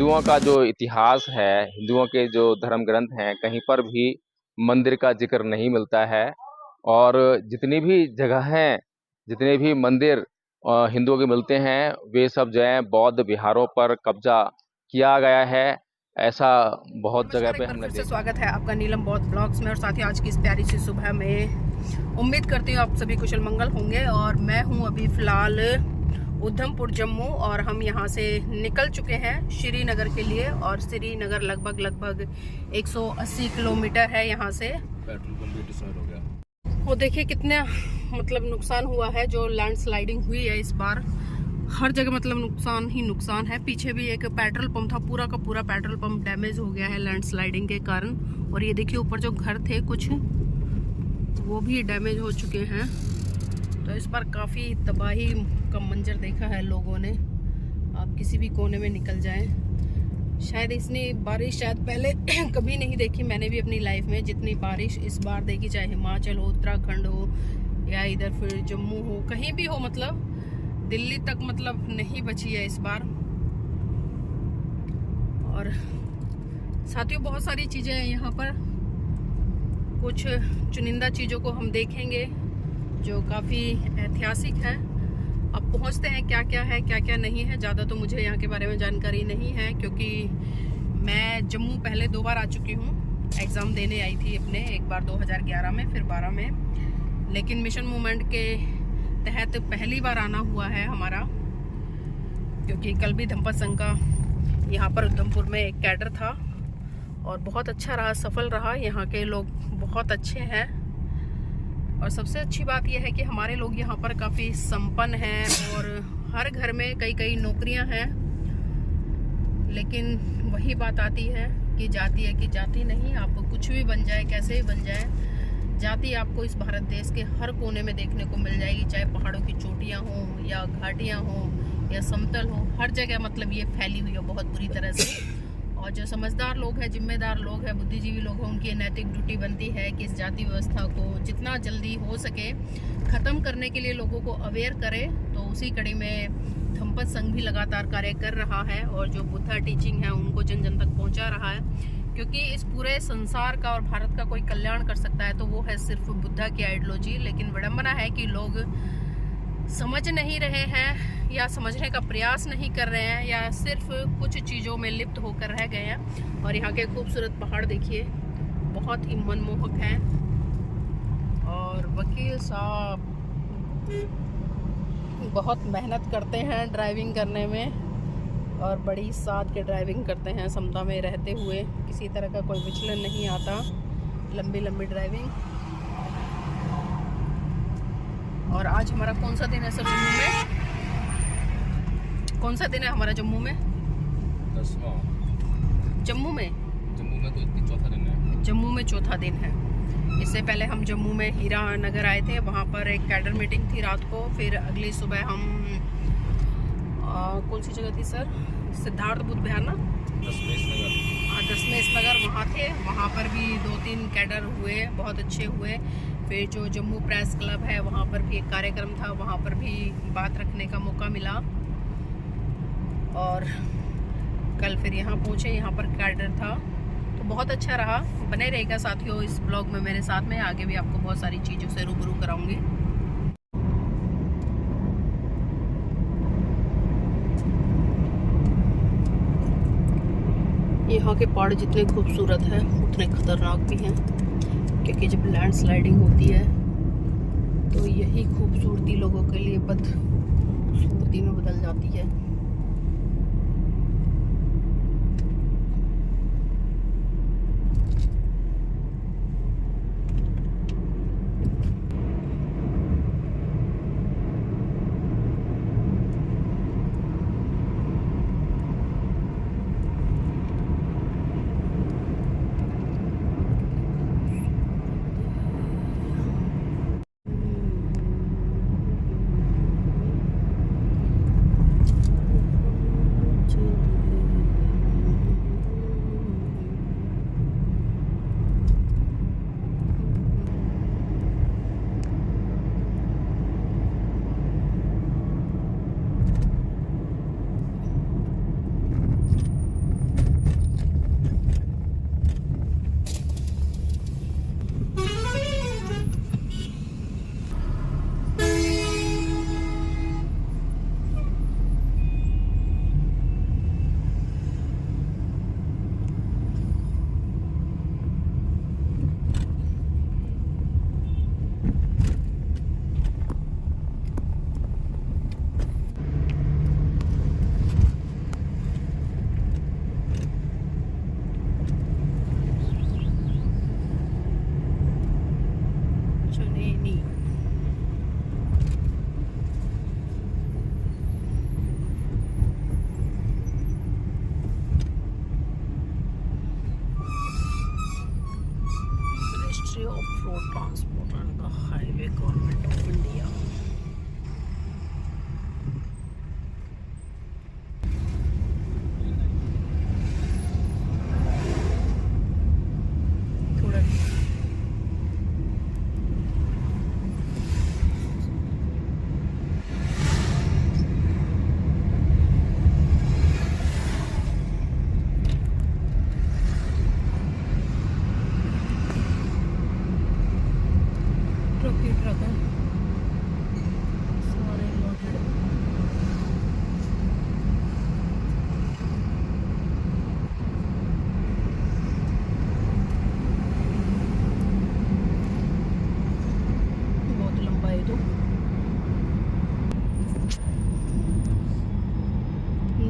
हिंदुओं का जो इतिहास है, हिंदुओं के जो धर्म ग्रंथ हैं, कहीं पर भी मंदिर का जिक्र नहीं मिलता है। और जितनी भी जगहें, जितने भी मंदिर हिंदुओं के मिलते हैं, वे सब जो है बौद्ध विहारों पर कब्जा किया गया है। ऐसा बहुत जगह नमस्कार, पे एक बार हमने फिर से देखा है। स्वागत है आपका नीलम बौद्ध ब्लॉग्स में। और साथ ही आज की इस प्यारी सी सुबह में उम्मीद करती हूँ आप सभी कुशल मंगल होंगे। और मैं हूँ अभी फ़िलहाल उधमपुर जम्मू, और हम यहाँ से निकल चुके हैं श्रीनगर के लिए। और श्रीनगर लगभग 180 किलोमीटर है यहाँ से। पेट्रोल पंप भी डिसाइड हो गया। वो देखिए कितना नुकसान हुआ है, जो लैंडस्लाइडिंग हुई है इस बार। हर जगह नुकसान ही नुकसान है। पीछे भी एक पेट्रोल पंप था, पूरा का पूरा पेट्रोल पंप डैमेज हो गया है लैंडस्लाइडिंग के कारण। और ये देखिए ऊपर जो घर थे कुछ, वो भी डैमेज हो चुके हैं। तो इस बार काफ़ी तबाही का मंजर देखा है लोगों ने। आप किसी भी कोने में निकल जाएं, शायद इतनी बारिश शायद पहले कभी नहीं देखी मैंने भी अपनी लाइफ में, जितनी बारिश इस बार देखी। चाहे हिमाचल हो, उत्तराखंड हो, या इधर फिर जम्मू हो, कहीं भी हो, दिल्ली तक नहीं बची है इस बार। और साथियों बहुत सारी चीज़ें हैं यहाँ पर। कुछ चुनिंदा चीज़ों को हम देखेंगे जो काफ़ी ऐतिहासिक है। अब पहुँचते हैं क्या क्या है क्या क्या नहीं है। ज़्यादा तो मुझे यहाँ के बारे में जानकारी नहीं है, क्योंकि मैं जम्मू पहले 2 बार आ चुकी हूँ। एग्ज़ाम देने आई थी अपने, एक बार 2011 में, फिर 12 में। लेकिन मिशन मूवमेंट के तहत पहली बार आना हुआ है हमारा, क्योंकि कल भी धम्पत संघ का यहाँ पर उधमपुर में एक कैडर था और बहुत अच्छा रहा, सफल रहा। यहाँ के लोग बहुत अच्छे हैं। और सबसे अच्छी बात यह है कि हमारे लोग यहाँ पर काफ़ी संपन्न हैं और हर घर में कई कई नौकरियाँ हैं। लेकिन वही बात आती है कि जाति है कि जाति नहीं। आप कुछ भी बन जाए, कैसे भी बन जाए, जाति आपको इस भारत देश के हर कोने में देखने को मिल जाएगी। चाहे पहाड़ों की चोटियाँ हों या घाटियाँ हों या समतल हो, हर जगह ये फैली हुई है बहुत बुरी तरह से। और जो समझदार लोग हैं, जिम्मेदार लोग हैं, बुद्धिजीवी लोग हैं, उनकी नैतिक ड्यूटी बनती है कि इस जाति व्यवस्था को जितना जल्दी हो सके ख़त्म करने के लिए लोगों को अवेयर करें। तो उसी कड़ी में धम्पत संघ भी लगातार कार्य कर रहा है और जो बुद्धा टीचिंग है उनको जन जन तक पहुंचा रहा है। क्योंकि इस पूरे संसार का और भारत का कोई कल्याण कर सकता है तो वो है सिर्फ बुद्धा की आइडियोलॉजी। लेकिन विडंबना है कि लोग समझ नहीं रहे हैं या समझने का प्रयास नहीं कर रहे हैं, या सिर्फ कुछ चीज़ों में लिप्त होकर रह गए हैं। और यहाँ के खूबसूरत पहाड़ देखिए, बहुत ही मनमोहक हैं। और वकील साहब बहुत मेहनत करते हैं ड्राइविंग करने में, और बड़ी साथ के ड्राइविंग करते हैं। समता में रहते हुए किसी तरह का कोई विचलन नहीं आता। लंबी लंबी ड्राइविंग। और आज हमारा कौन सा दिन है सर जम्मू में? कौन सा दिन है हमारा जम्मू में? 10वां। जम्मू में तो चौथा दिन है। जम्मू में चौथा दिन है। इससे पहले हम जम्मू में हीरा नगर आए थे, वहाँ पर एक कैडर मीटिंग थी रात को। फिर अगली सुबह हम कौन सी जगह थी सर? सिद्धार्थ बुद्ध विहार ना? दशमेश नगर वहाँ थे। वहाँ पर भी 2-3 कैडर हुए, बहुत अच्छे हुए। फिर जो जम्मू प्रेस क्लब है वहाँ पर भी एक कार्यक्रम था, वहाँ पर भी बात रखने का मौका मिला। और कल फिर यहाँ पहुँचे, यहाँ पर कैडर था, तो बहुत अच्छा रहा। बने रहेगा साथियों इस ब्लॉग में मेरे साथ में। आगे भी आपको बहुत सारी चीज़ों से रूबरू कराऊंगी। यहाँ के पहाड़ जितने खूबसूरत हैं उतने खतरनाक भी हैं, क्योंकि जब लैंडस्लाइडिंग होती है तो यही खूबसूरती लोगों के लिए बदसूरती में बदल जाती है।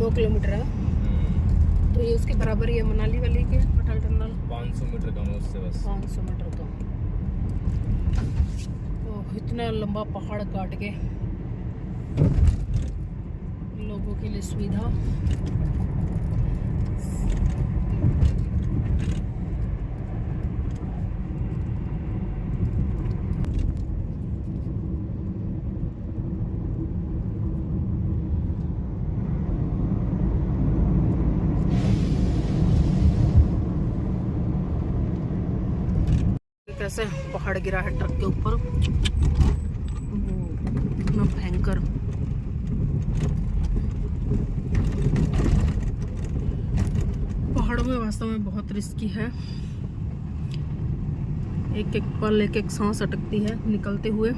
9 किलोमीटर है, तो ये उसके बराबर ही है मनाली वाली के अटल टनल। 500 मीटर कम है उससे बस। 500 मीटर कम। तो इतना लंबा पहाड़ काट के लोगों के लिए सुविधा। कैसे पहाड़ गिरा है ट्रक के ऊपर, इतना भयंकर। पहाड़ों में वास्तव में बहुत रिस्की है, एक एक पल एक एक सांस अटकती है निकलते हुए।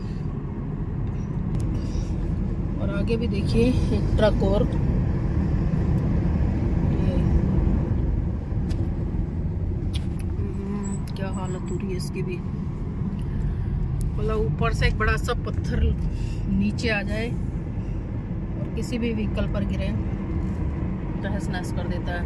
और आगे भी देखिए एक ट्रक और क्या हालत हो रही है इसकी भी। मतलब ऊपर से एक बड़ा सा पत्थर नीचे आ जाए और किसी भी व्हीकल पर गिरे तहस नहस कर देता है।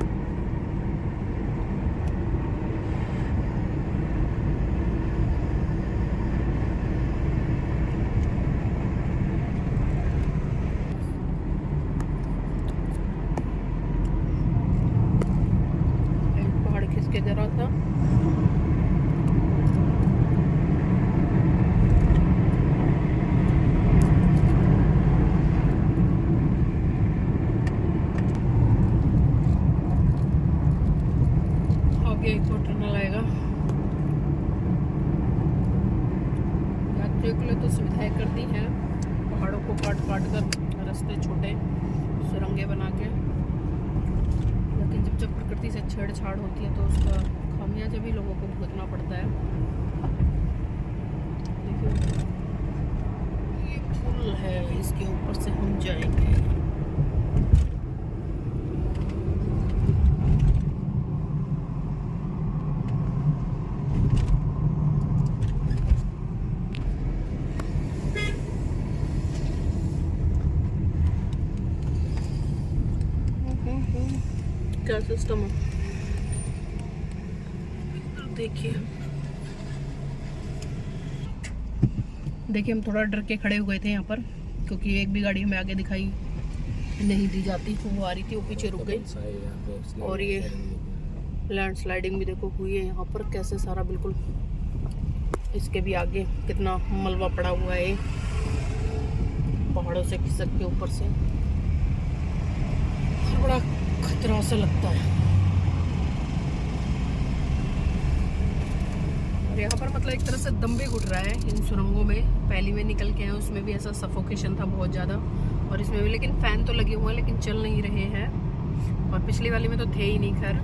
पहाड़ खिसक के जरा था। एक और टनल आएगा। यात्रियों के लिए तो सुविधाएं कर दी हैं, पहाड़ों को काट काट कर रास्ते छोटे सुरंगें बना के, लेकिन जब प्रकृति से छेड़छाड़ होती है तो उसका खामियाजा भी लोगों को भुगतना पड़ता है। देखिए ये पुल है, इसके ऊपर से हम जाएंगे। क्या सिस्टम है देखिए। हम थोड़ा डर के खड़े हो गए थे यहाँ पर, क्योंकि एक भी गाड़ी हमें आगे दिखाई नहीं दी जाती। वो आ रही थी, वो पीछे रुक गई। और ये लैंड स्लाइडिंग भी देखो हुई है यहाँ पर, कैसे सारा बिल्कुल इसके भी आगे कितना मलबा पड़ा हुआ है पहाड़ों से खिसक के ऊपर से। बड़ा खतरा सा लगता है। और यहाँ पर मतलब एक तरह से दम भी घुट रहा है इन सुरंगों में। पहली में निकल के हैं उसमें भी ऐसा सफोकेशन था बहुत ज़्यादा, और इसमें भी लेकिन फैन तो लगे हुए हैं लेकिन चल नहीं रहे हैं, और पिछली वाली में तो थे ही नहीं। खैर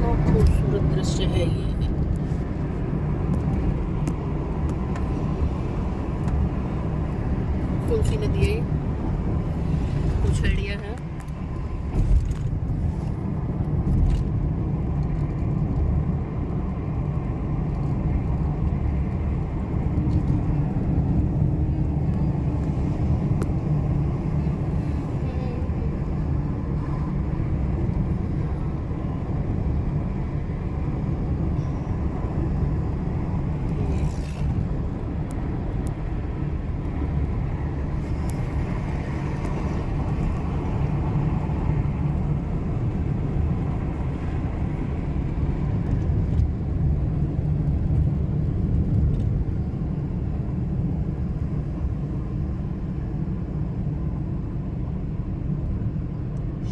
बहुत खूबसूरत दृश्य है ये। तुलसी नदी है, कुछ एरिया है।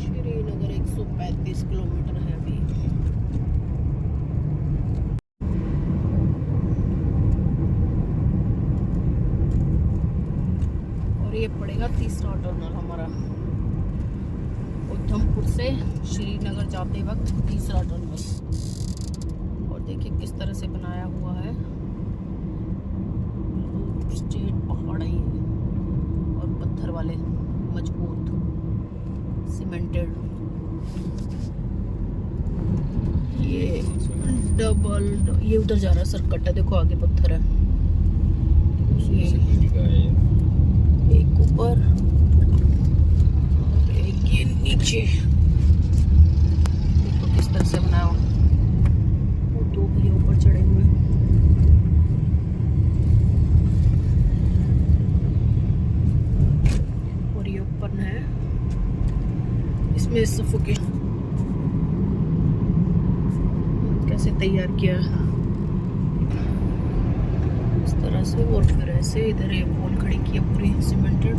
श्रीनगर 135 किलोमीटर है अभी। और ये पड़ेगा तीसरा टनल हमारा, उधमपुर से श्रीनगर जाते वक्त तीसरा टनल। और देखिए किस तरह से बनाया हुआ है, स्ट्रेट पहाड़ है और पत्थर वाले मजबूत सीमेंटेड। ये डबल, ये उधर जा रहा है सरकट्टा, देखो आगे पत्थर है। एक ऊपर नीचे देखो किस तरह से बनाया हुआ। वो दो भैया ऊपर चढ़े हुए हैं। और ये ऊपर है, इसमें सफोकेशन कैसे तैयार किया है इस तरह से। और फिर ऐसे इधर ये पोल खड़ी की है पूरी सीमेंटेड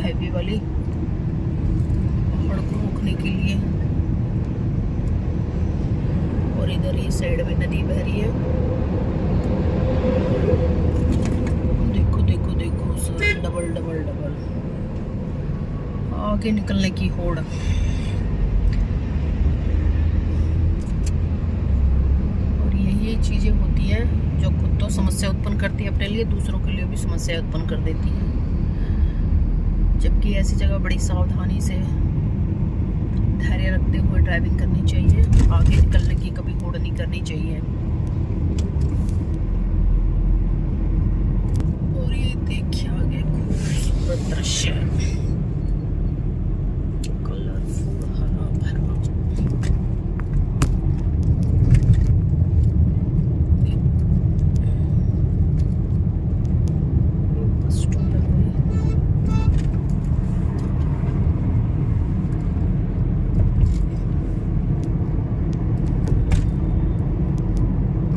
हैवी वाली, पहाड़ को रोकने के लिए। और इधर ये साइड में नदी बह रही है। देखो देखो देखो सर, डबल डबल डबल आगे निकलने की होड़। और यही चीजें होती हैं जो खुद तो समस्या उत्पन्न करती है अपने लिए, दूसरों के लिए भी समस्या उत्पन्न कर देती है। जबकि ऐसी जगह बड़ी सावधानी से धैर्य रखते हुए ड्राइविंग करनी चाहिए, आगे निकलने की कभी होड़ नहीं करनी चाहिए। और ये देखिए आगे खूबसूरत दृश्य, कलरफुल हरा भरा। बस स्टॉप है कोई।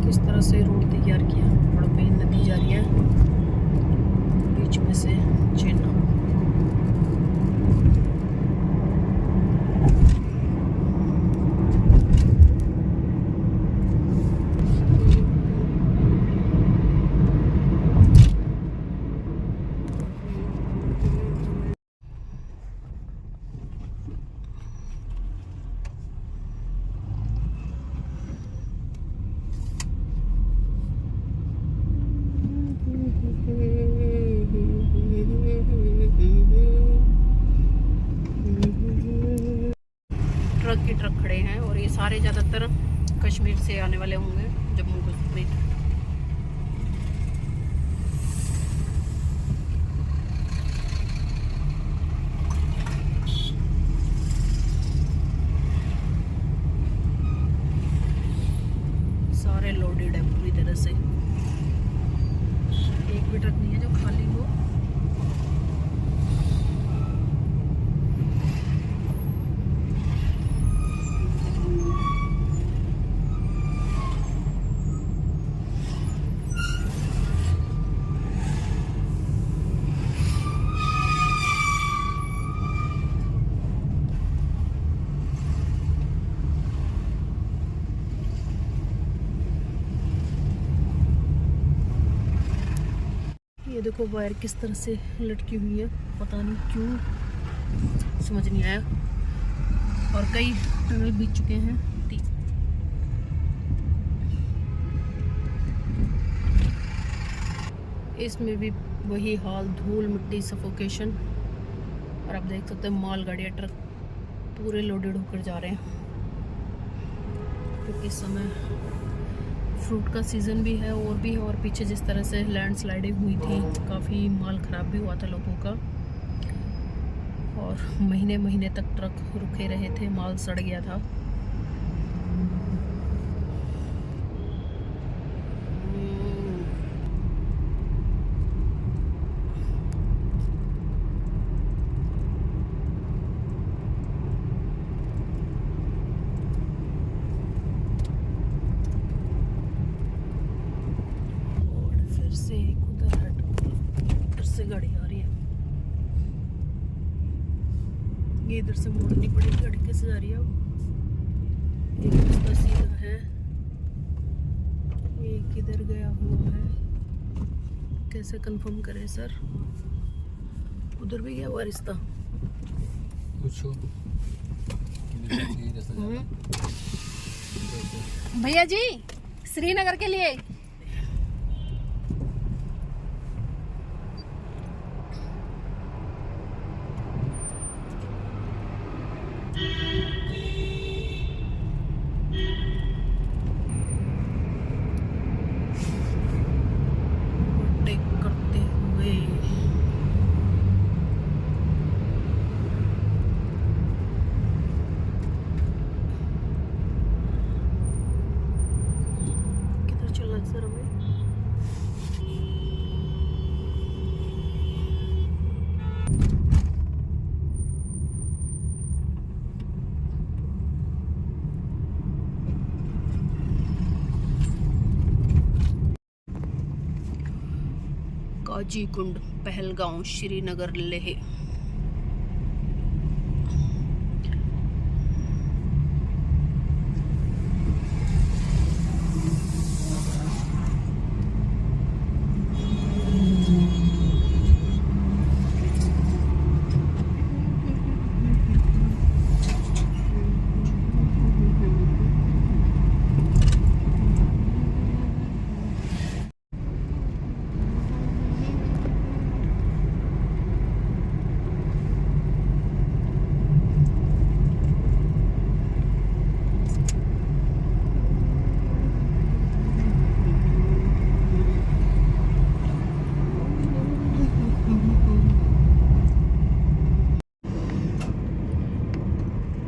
किस तरह से रोड तैयार किया, पहाड़ों पे नदी जा रही है, बीच में से चिन्ह। ट्रक के ट्रक खड़े हैं और ये सारे ज़्यादातर कश्मीर से आने वाले होंगे, जम्मू कश्मीर। सारे लोडेड है पूरी तरह से, एक भी ट्रक नहीं है जो खाली हो। ये देखो वायर किस तरह से लटकी हुई है, पता नहीं क्यों, समझ नहीं आया। और कई टनल बीत चुके हैं। इसमें भी वही हाल, धूल मिट्टी सफोकेशन। और आप देख सकते हैं माल गाड़ियाँ ट्रक पूरे लोडेड होकर जा रहे हैं, क्योंकि इस समय फ्रूट का सीज़न भी है और भी है। और पीछे जिस तरह से लैंडस्लाइडिंग हुई थी, काफ़ी माल ख़राब भी हुआ था लोगों का। और महीने महीने तक ट्रक रुके रहे थे, माल सड़ गया था। से उधर से गाड़ी आ रही है, ये इधर से मोड़नी पड़ेगी। गाड़ी कैसे जा रही है? एक रास्ता सीधा है, एक इधर गया हुआ है। कैसे कंफर्म करें सर? उधर भी गया हुआ रास्ता। भैया जी श्रीनगर के लिए करते हुए काजी कुंड, पहलगांव, श्रीनगर, लेह।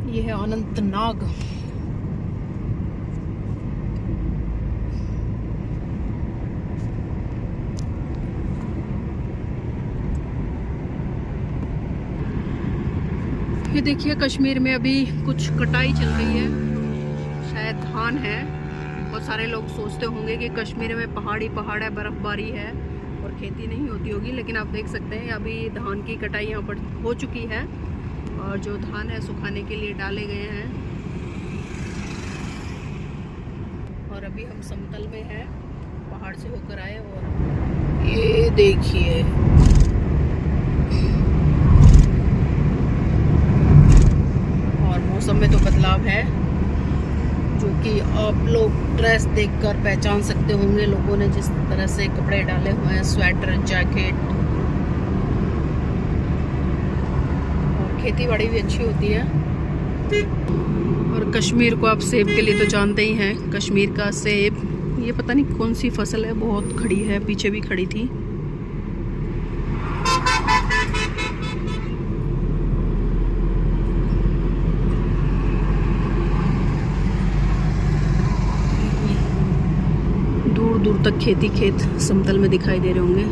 ये है अनंतनाग। ये देखिए कश्मीर में अभी कुछ कटाई चल रही है, शायद धान है। बहुत सारे लोग सोचते होंगे कि कश्मीर में पहाड़ है, बर्फबारी है और खेती नहीं होती होगी, लेकिन आप देख सकते हैं अभी धान की कटाई यहाँ पर हो चुकी है और जो धान है सुखाने के लिए डाले गए हैं। और अभी हम समतल में हैं, पहाड़ से होकर आए और ये देखिए और मौसम में तो बदलाव है, जो कि आप लोग ड्रेस देखकर पहचान सकते होंगे। लोगों ने जिस तरह से कपड़े डाले हुए हैं, स्वेटर, जैकेट। खेती बाड़ी भी अच्छी होती है। और कश्मीर को आप सेब के लिए तो जानते ही हैं। कश्मीर का सेब, ये पता नहीं कौन सी फसल है, बहुत खड़ी है, पीछे भी खड़ी थी। दूर दूर तक खेती खेत समतल में दिखाई दे रहे होंगे।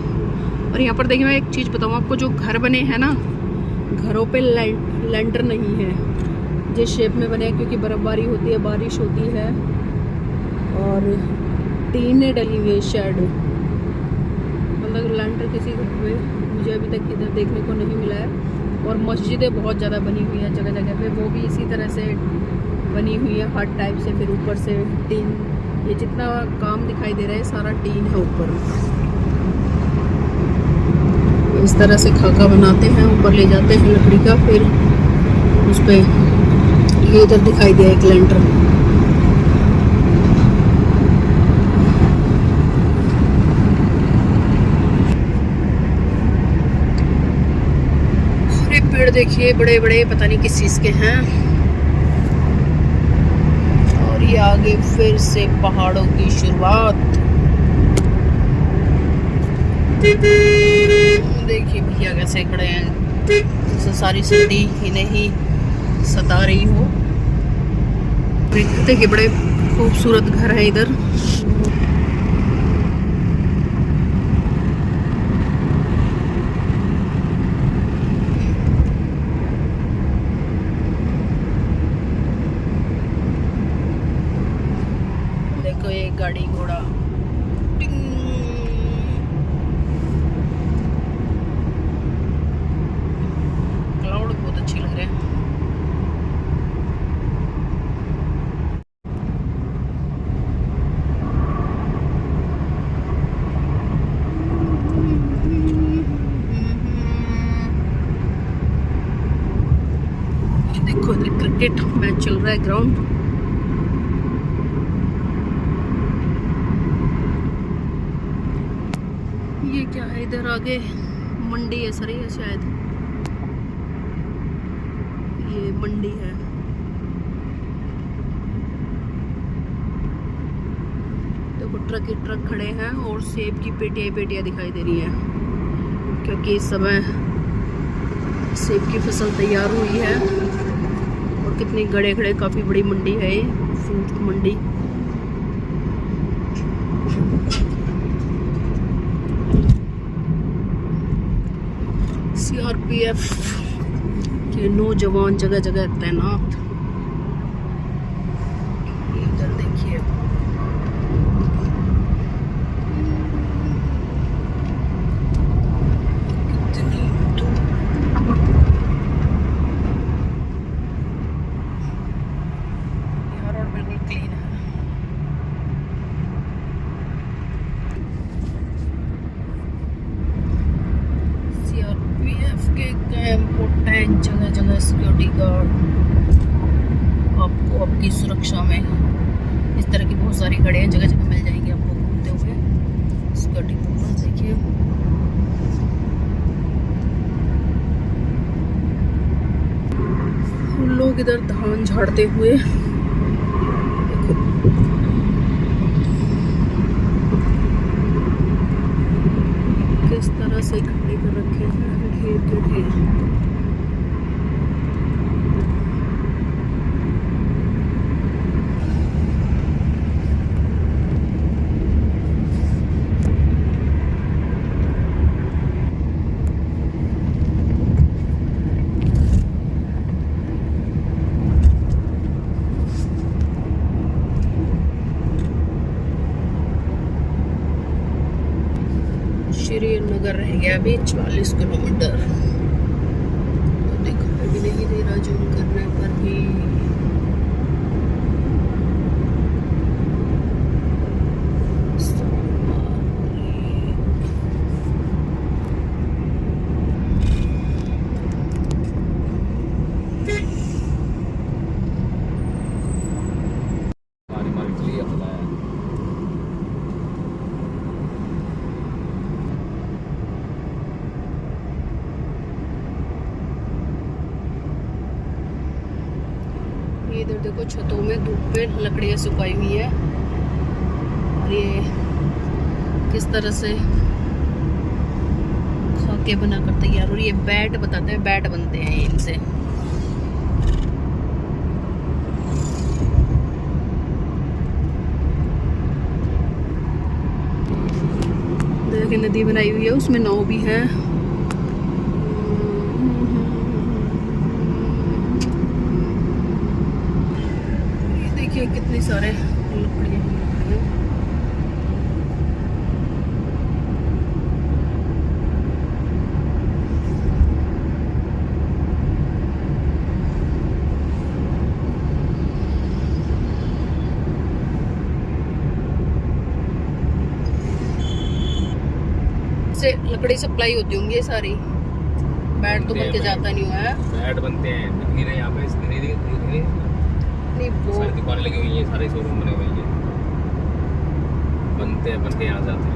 और यहाँ पर देखिए, मैं एक चीज़ बताऊँ आपको, जो घर बने हैं ना, घरों पे लेंटर नहीं है, जिस शेप में बने, क्योंकि बर्फबारी होती है, बारिश होती है और टीनें डली हुई है, शेड। मतलब लेंटर किसी घर में मुझे अभी तक इधर देखने को नहीं मिला है। और मस्जिदें बहुत ज़्यादा बनी हुई है जगह जगह पे, वो भी इसी तरह से बनी हुई है, हट टाइप से। फिर ऊपर से टीन, ये जितना काम दिखाई दे रहा है सारा टीन है ऊपर। इस तरह से खाका बनाते हैं, ऊपर ले जाते हैं लकड़ी का, फिर उस पे ये इधर दिखाई दिया एक लेंटर। अरे पेड़ देखिए बड़े बड़े, पता नहीं किस चीज के हैं। और ये आगे फिर से पहाड़ों की शुरुआत। देखिए भैया कैसे खड़े हैं, जैसे सारी सर्दी इन्हें ही सता रही हो। देखिए बड़े खूबसूरत घर है इधर। देखो ये गाड़ी घोड़ा, क्लाउड बहुत अच्छी लग रहे हैं। देखो इधर क्रिकेट मैच चल रहा है, ग्राउंड। ये क्या है इधर आगे, मंडी है, सर ये शायद ये मंडी है। देखो ट्रक ही ट्रक खड़े हैं और सेब की पेटियां पेटियां दिखाई दे रही हैं, क्योंकि इस समय सेब की फसल तैयार हुई है। और कितनी गड़े खड़े, काफी बड़ी मंडी है ये, फ्रूट मंडी। CRPF के नौजवान जगह जगह तैनात। इधर देखिए देखिए इम्पोर्टेंट जगह जगह सिक्योरिटी गार्ड आपको आपकी सुरक्षा में इस तरह की बहुत सारी गाड़ियाँ जगह जगह मिल जाएंगी आपको घूमते हुए। सिक्योरिटी पर्पस देखिए, लोग इधर धान झाड़ते हुए किस तरह से इकट्ठे कर रखे हैं, ढेर के ढेर। श्रीनगर रह गया अभी 40 किलोमीटर, तो दिखाई भी नहीं दे रहा जूम करने पर भी। इधर देखो छतों में धूप पे लकड़ियाँ सुखाई हुई है, और ये किस तरह से खाके बनाकर तैयार, और ये बैट बताते हैं, बैट बनते हैं इनसे। देखिए नदी बनाई हुई है, उसमें नाव भी है। कितने सारे लकड़ियाँ हैं। से लकड़ी सप्लाई होती होंगी ये सारी, बैट तो बन के जाता नहीं हुआ है। बैट बनते हैं, दिख नहीं रहे यहाँ पे, सारी दुकानें लगी हुई हैं, सारे शोरूम बने हुए हैं, बनते हैं, बन के यहाँ जाते हैं।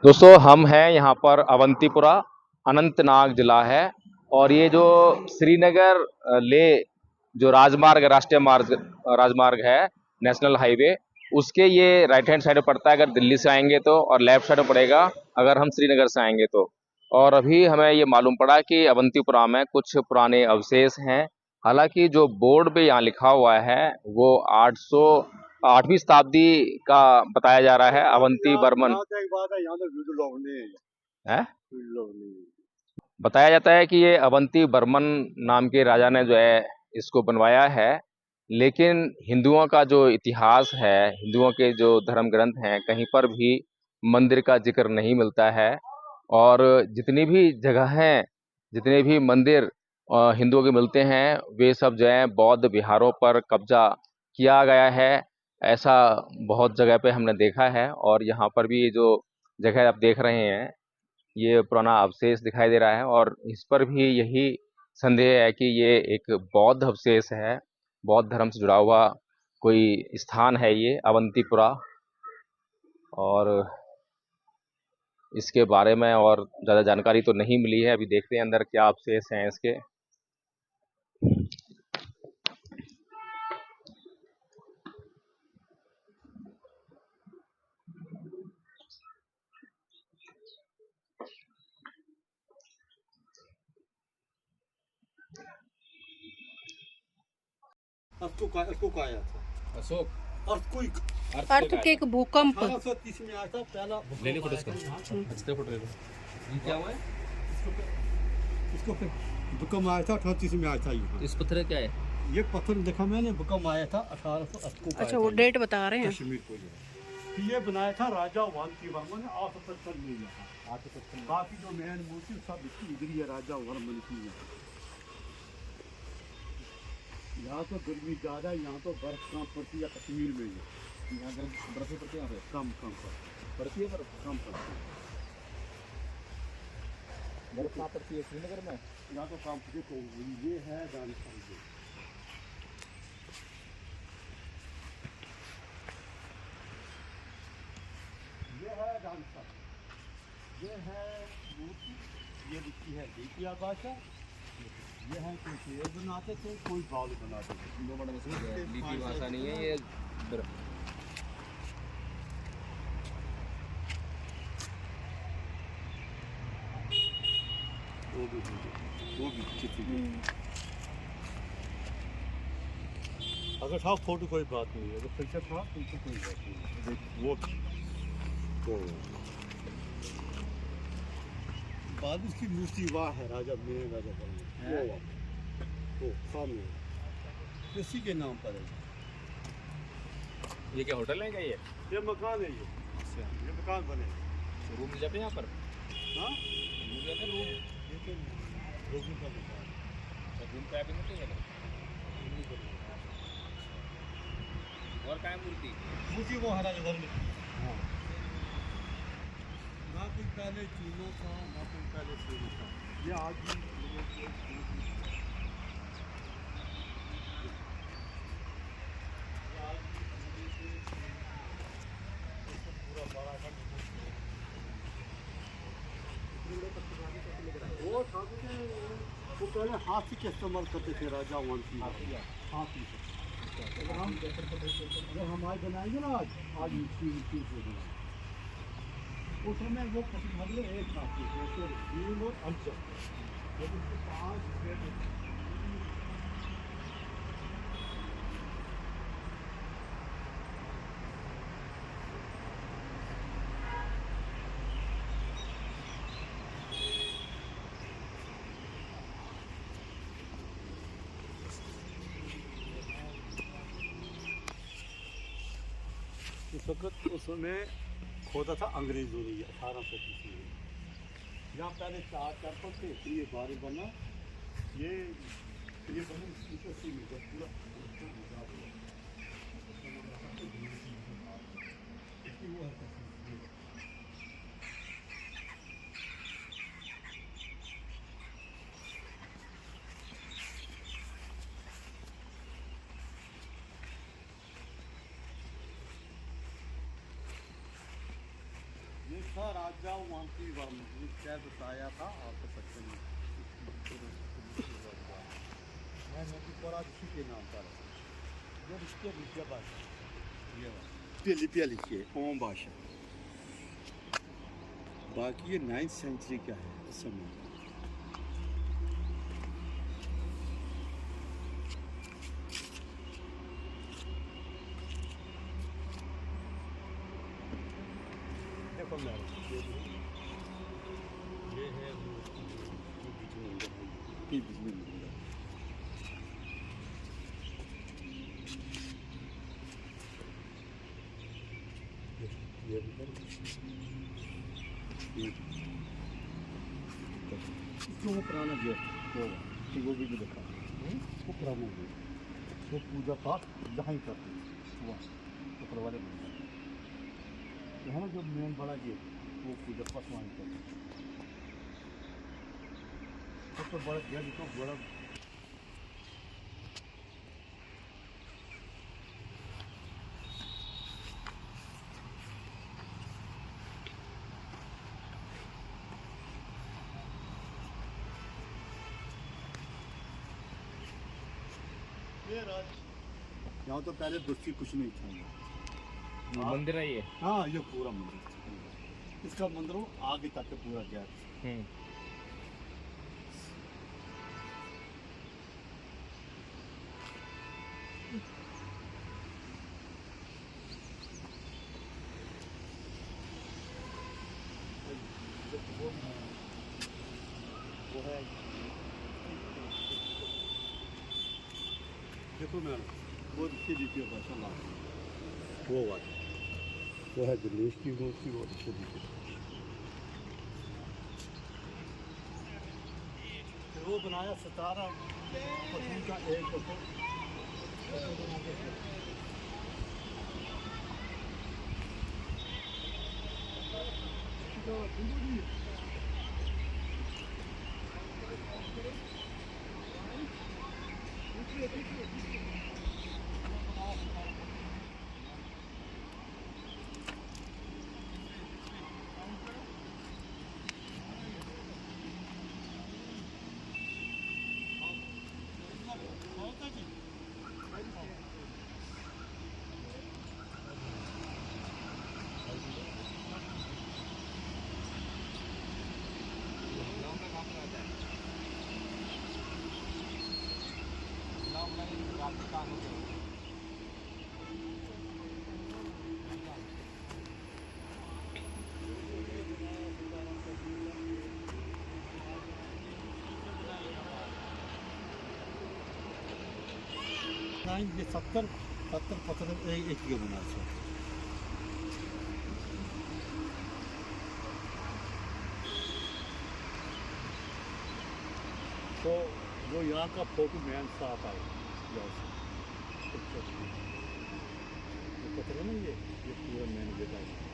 दोस्तों हम हैं यहाँ पर अवंतीपुरा, अनंतनाग जिला है। और ये जो श्रीनगर ले जो राजमार्ग, राजमार्ग है, नेशनल हाईवे, उसके ये राइट हैंड साइड में पड़ता है अगर दिल्ली से आएंगे तो, और लेफ्ट साइड में पड़ेगा अगर हम श्रीनगर से आएंगे तो। और अभी हमें ये मालूम पड़ा कि अवंतीपुरा में कुछ पुराने अवशेष हैं। हालांकि जो बोर्ड पे यहाँ लिखा हुआ है वो 808वीं शताब्दी का बताया जा रहा है, अवंती बर्मन है। बताया जाता है कि ये अवंती बर्मन नाम के राजा ने जो है इसको बनवाया है। लेकिन हिंदुओं का जो इतिहास है, हिंदुओं के जो धर्म ग्रंथ हैं, कहीं पर भी मंदिर का जिक्र नहीं मिलता है। और जितनी भी जगहें, जितने भी मंदिर हिंदुओं के मिलते हैं, वे सब जो है बौद्ध विहारों पर कब्जा किया गया है। ऐसा बहुत जगह पे हमने देखा है। और यहाँ पर भी जो जगह आप देख रहे हैं, ये पुराना अवशेष दिखाई दे रहा है। और इस पर भी यही संदेह है कि ये एक बौद्ध अवशेष है, बौद्ध धर्म से जुड़ा हुआ कोई स्थान है ये अवंतीपुरा। और इसके बारे में और ज़्यादा जानकारी तो नहीं मिली है। अभी देखते हैं अंदर क्या अवशेष हैं इसके। आया था अशोक अर्थक्वेक, भूकंप। 1830 में आया था पहला। ले लो फोटो इसका, अच्छे फोटो ले लो। ये क्या हुआ है? इसको फिर भूकंप आया था 1830 में आया था। इस पत्थर क्या है? ये पत्थर देखा मैंने, भूकंप आया था 1880 को। अच्छा, वो डेट बता रहे हैं। कश्मीर को ये बनाया था राजा वाल्की वर्मा ने 855 में यहाँ। 855 बाकी जो मेन मूर्ति सब इसकी इधर ही है, राजा वर्मन की है। यहाँ तो गर्मी ज़्यादा है, यहाँ तो बर्फ कम पड़ती है कश्मीर में। यहाँ बर्फ पड़ती है, यहाँ पे कम पड़ती है, बर्फ कम पड़ती है। बर्फ कहाँ पड़ती है? श्रीनगर में। यहाँ तो कम पड़ती है। ये है दानिशमंद, ये है दानिशमंद, ये है मूर्ति, ये लिखी है दीपिया भाषा। ये है कोई शेर बनाते थे, कोई बाल बनाते थे। दो बड़ा मशहूर है, लिपि भाषा नहीं है ये। वो भी चित्र। अगर था फोटो कोई बात नहीं है, अगर पिक्चर था तो कोई बात नहीं है। वो तो बाद इसकी मूर्ति वाह है, राजा मेरे राजा बने वो सामने इसी के नाम पर है। ये क्या होटल है क्या? ये मकान है, ये मकान बने। रूम मिल जाते हैं यहाँ पर? हाँ, मिल जाते हैं रूम। ये तो रूम का मकान और रूम का भी नहीं है। और क्या है मूर्ति? मूर्ति वो है राजा घर में। हाँ, ना कोई पहले चूना था, ना कोई पहले सोना था। ये आज भी वो पहले हाथी के इस्तेमाल करते थे राजा वंशी। हाथी से जब हम आज बनाएंगे ना, आज मिट्टी से बनाएंगे। उस समय वो मतलब एक हाथी जैसे भीम और अंचल, जब उसके 5 उस वक्त उस समय खोदा था अंग्रेजों ने 1830 में। यहाँ पहले 4 चरपट थे, फिर ये बारी बना, ये बने इसी में पूरा ये हाँ राजा वंशी वाल्मीकि क्या बताया था आपको सच्चे में मैं नदी पड़ा इसी के नाम पर जब इसके लिखिए भाषा ये लिपिया लिखिए ओम भाषा बाकी ये 9th सेंचुरी का है इस समय देखो मैम ये है वो बिजली मंदिर ये भी जो पुराना गेट वो भी देखा वो पुराना गेट वो पूजा पाठ यहाँ ही करते हुआ ऊपर वाले मंदिर यहाँ जो मेन बड़ा गेट वो पूजा पाठ वहाँ ही करते सबसे बड़ा गेट तो बड़ा यहाँ तो पहले दोस्ती कुछ नहीं था मंदिर है ये। हाँ ये पूरा मंदिर इसका मंदिर आगे तक पूरा गया वो है देखो मैडम वो इसकी द्वितीय भाषा लाभ वो वाला वो है गणेश की मूर्ति वो इसकी द्वितीय वो बनाया 17 पशु का एक पशु ये 70 पत्थर एक ये बना है तो जो यहाँ का फोटो मैन साफ आए पत्थर है ना ये पूरा मैन बेटा है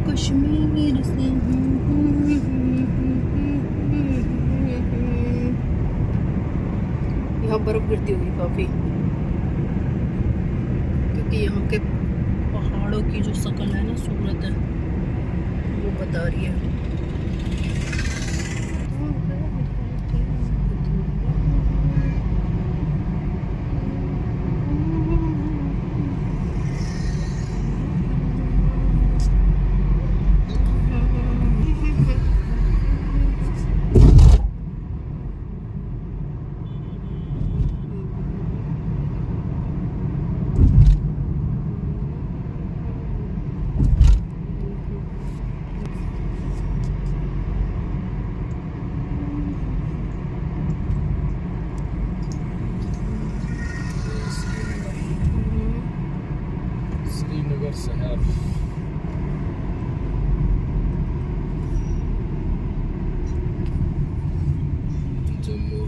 कश्मीर से यहाँ बर्फ गिरती होगी काफी क्योंकि यहाँ के पहाड़ों की जो शक्ल है ना सूरत है वो बता रही है।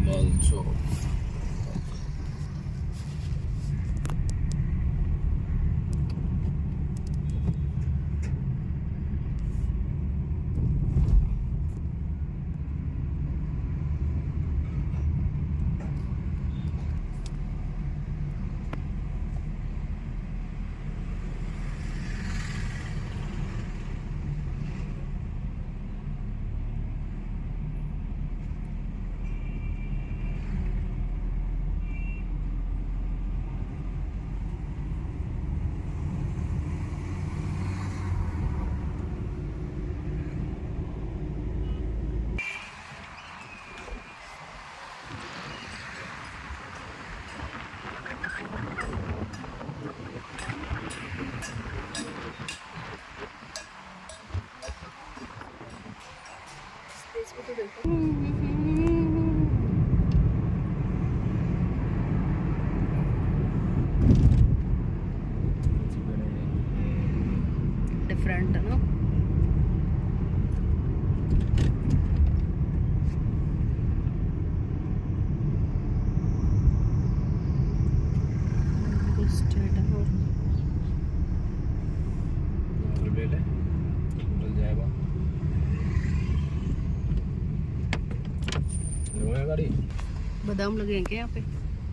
also. डिफरेंट है ना। बादाम लगे हैं क्या यहाँ पे?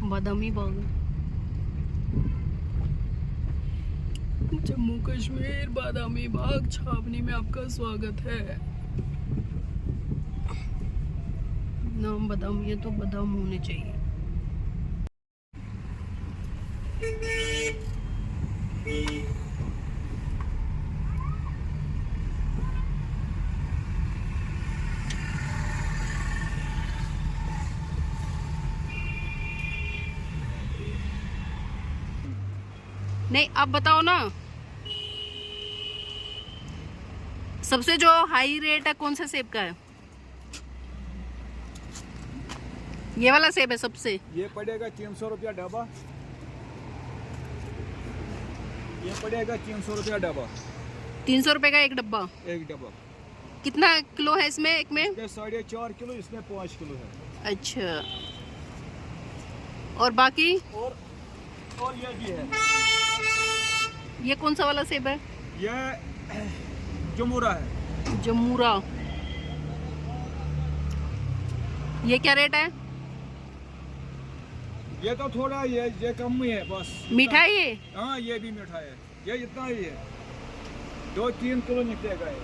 बादामी बाग। जम्मू कश्मीर बादामी बाग छावनी में आपका स्वागत है। नाम बादाम, ये तो बादाम होने चाहिए। नहीं, आप बताओ ना, सबसे जो हाई रेट है कौन से सेब का है? ये वाला सेब है सबसे। ये पड़ेगा 300 रुपया डब्बा। ये पड़ेगा 300 रुपया डब्बा। 300 रुपए का एक डब्बा। एक डब्बा कितना किलो है इसमें? एक में 4.5 किलो, इसमें 5 किलो है। अच्छा, और बाकी? और ये भी है। ये कौन सा वाला सेब है? ये जमूरा है। जमूरा। ये क्या रेट है? ये तो थोड़ा ये कम ही है बस। मीठा है ये? हाँ, ये भी मीठा है। ये इतना ही है, 2-3 किलो निकलेगा ये।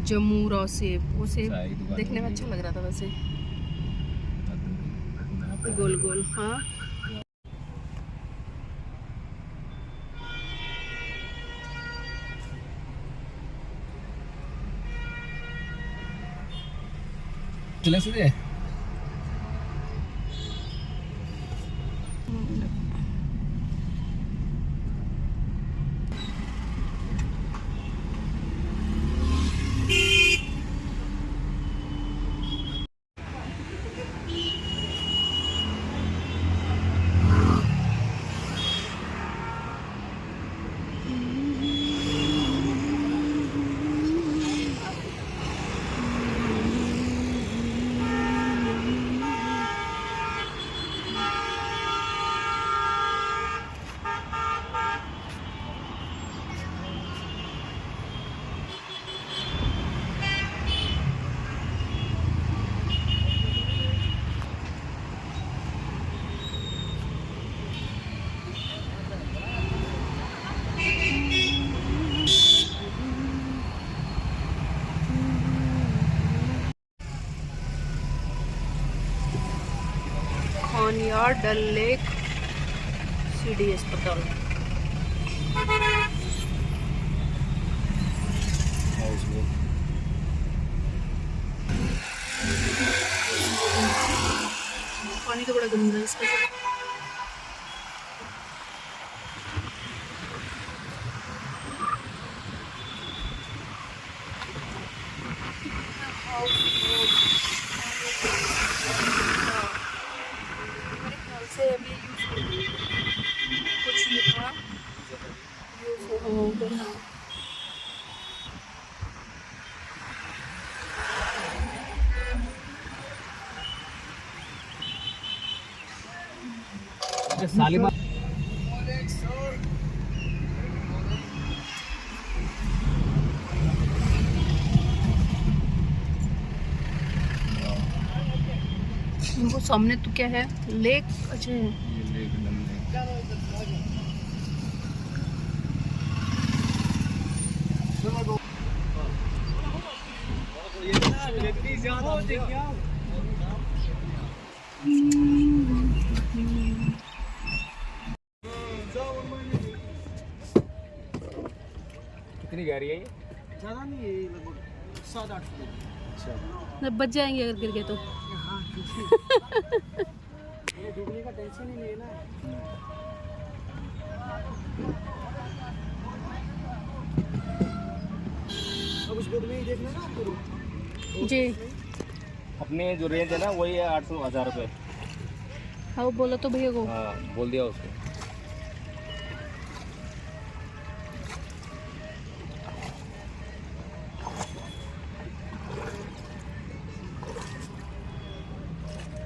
जमूरा सेब, वो सेब देखने में अच्छा लग रहा था वैसे, गोल गोल। हाँ, चले सीधे। खानियार, डल लेक, सीडी अस्पताल। पानी तो बड़ा गंदा है इसका। से अभी कुछ लिखा यूज होगा। शालीमार वो सामने तो क्या है, लेक? अच्छा है। कितनी गहरी है ये? ज़्यादा नहीं है, लगभग 7-8 फुट। बच जाएंगे अगर गिर गए तो। ये डूबने का टेंशन ही नहीं है ना। अब उस बोर्ड में ही देखना ना आपको। जी अपने जो रेंज है ना वही है 800-1000 रुपये। हाँ, वो बोला तो भैया को। हाँ बोल दिया उसको।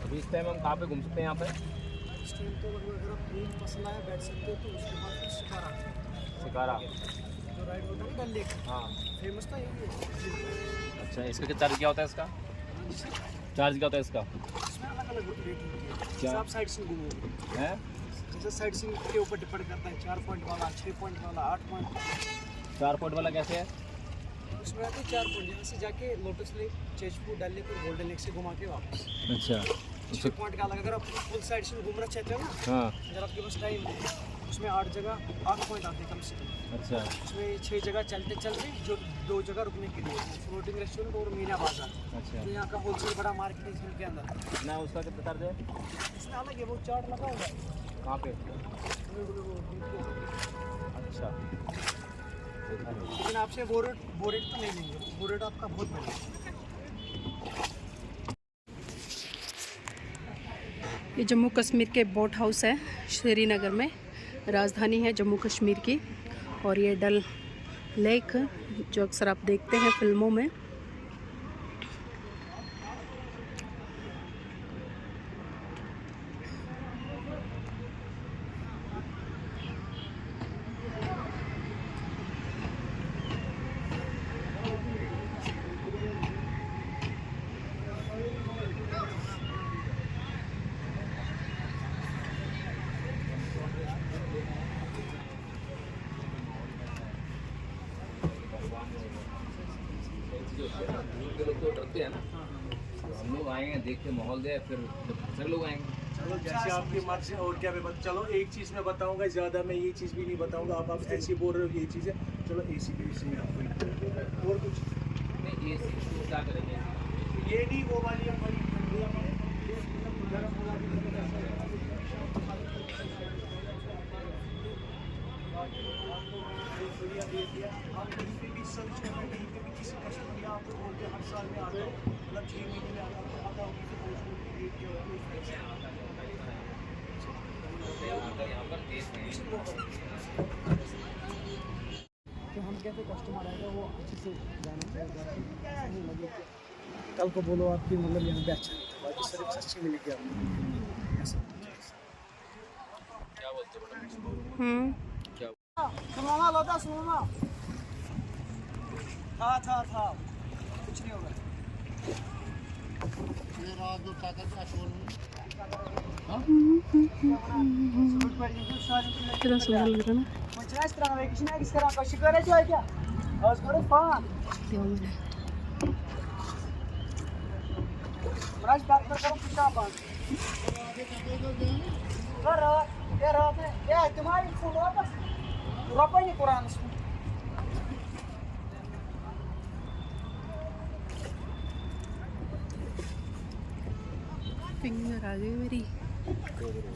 अभी इस टाइम हम कहाँ पे घूम सकते हैं यहाँ पे? इस टाइम तो अगर आप रूम पसंद आया बैठ सकते हो, तो उसके बाद फिर शिकारा शिकारा जो राइड होता है ना डल लेक, हाँ। फेमस तो यही है। अच्छा, इसका क्या चार्ज क्या होता है? इसका चार्ज क्या होता है इसका? इसमें अलग अलग रेट होती है, क्या? जैसे आप साइड सीइंग घूमोगे, है जैसे साइड सीइंग के ऊपर डिपेंड करता है। 4 पॉइंट वाला, 6 पॉइंट वाला, 8 पॉइंट। 4 फुट वाला कैसे है? उसमें आते हैं 4 पॉइंट, यहाँ से जाके लोटस लेक, चेचपू, डल लेक और गोल्डन लेक से घुमा के वापस। अच्छा 6 पॉइंट का अलग। अगर आप फुल साइड से घूमना चाहते हो ना, हाँ। अगर आपके पास टाइम है, उसमें 8 जगह 8 पॉइंट आते हैं कम से कम। अच्छा उसमें 6 जगह चलते चलते जो 2 जगह रुकने के लिए, फ्लोटिंग रेस्टोरेंट और मीना बाजार। अच्छा। तो यहाँ का होलसेल बड़ा मार्केट है इसके अंदर। कितना उसका कितना चार्ज है? इसमें अलग है, वो चार्ट लगा हुआ है। कहाँ पे? अच्छा लेकिन आपसे वो रेट तो नहीं लेंगे, वो रेट आपका बहुत बढ़िया। ये जम्मू कश्मीर के बोट हाउस है, श्रीनगर में, राजधानी है जम्मू कश्मीर की। और ये डल लेक जो अक्सर आप देखते हैं फिल्मों में। लोग तो डरते हैं ना, हम लोग आएंगे देख के माहौल दे, फिर सभी लोग आएंगे। चलो जैसे आपकी मर्जी, और क्या मैं चलो एक चीज़ मैं बताऊंगा, ज़्यादा मैं ये चीज़ भी नहीं बताऊंगा। आप ऐसे बोल रहे हो ये चीज़ है, चलो एसी में आपको और कुछ नहीं, एसी तो क्या करेंगे? ये नहीं, वो वाली हमारी आप कहीं पे भी सर्च करना, कहीं पे भी किसी कस्टमर या आपको बोल के हर साल में आता है, मतलब 6 महीने में आता होगी, तो तो हम कहते कस्टमर आएगा वो अच्छे से जाना चाहिए। कल को बोलो आपकी मतलब यहाँ पे अच्छा नहीं था, बाकी सर्विस अच्छी मिलेगी आपको। ऐसा क्या बोलते हो? क्या सुनाना लौटा सुनाना था कुछ नहीं होगा। ये रात दो ताकत का शोर कितना सुंदर लग रहा है ना। इस तरह वेकेशन है, किस तरह का शिकार है जो है क्या आज बड़े फान राज बात करो कुछ आप कर ये रात है ये तुम्हारी फोन वापस रुपए नहीं कुरान इसमें। फिंगर आ गई मेरी।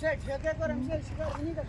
ठेके पर हमसे शिकार नहीं कर